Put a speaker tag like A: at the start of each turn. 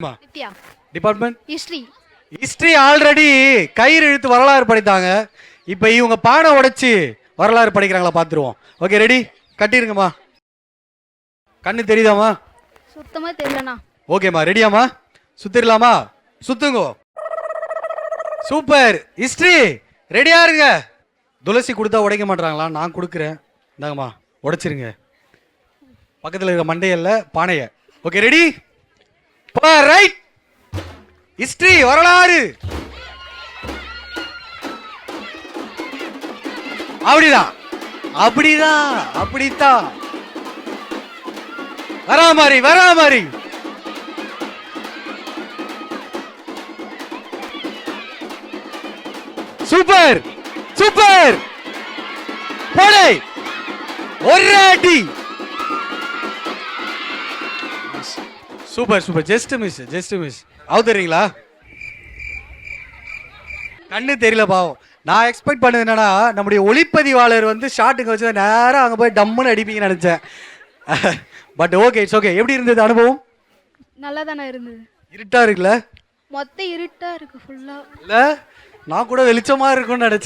A: Nithya
B: department
A: history
B: history already கயிறு இழுத்து வரலாறு படித்தாங்க. இப்போ இவங்க பாடம் உடைச்சு வரலாறு படிக்கிறாங்களா பார்த்துருவோம். ஓகே ரெடி, கட்டிருங்கம்மா. கண்ணு தெரியுதாம்மா?
A: சுத்தமா தெரியலண்ணா.
B: ஓகேம்மா, ரெடியாம்மா? சுத்திரலாமா? சுத்துங்க. சூப்பர். ஹிஸ்டரி ரெடியா இருங்க. துளசி கொடுத்தா உடைக்க மாட்டாங்களா? நான் கொடுக்குறேன். இந்தாங்கம்மா, உடைச்சிருங்க பக்கத்தில் இருக்க மண்டையல்ல பானைய. Okay ready, right. ஹிஸ்டரி வரலாறு அப்படிதான் அப்படிதான் அப்படித்தான் வரா மாதிரி சூப்பர் சூப்பர். போடே ஒரு அடி. Super super. ஜஸ்ட் மிஸ் அவுத்தறீங்களா? கண்ணு தெரியல பாவம். நான் எக்ஸ்பெக்ட் பண்ணது என்னன்னா, நம்முடைய ஒளிப்பதிவாளர் வந்து ஷாட்டுக்கு வச்சு நேரம் அங்கே போய் டம்முன்னு அடிப்பீங்கன்னு நினைச்சேன். But okay, it's okay. எப்படி இருந்தது அனுபவம்?
A: நல்லா தானே இருந்தது.
B: இருட்டா இருக்குல்ல?
A: மொத்த இருட்டா இருக்கு ஃபுல்லா.
B: இல்ல, நான் கூட வெளிச்சமா இருக்கும்னு நினைச்சேன்.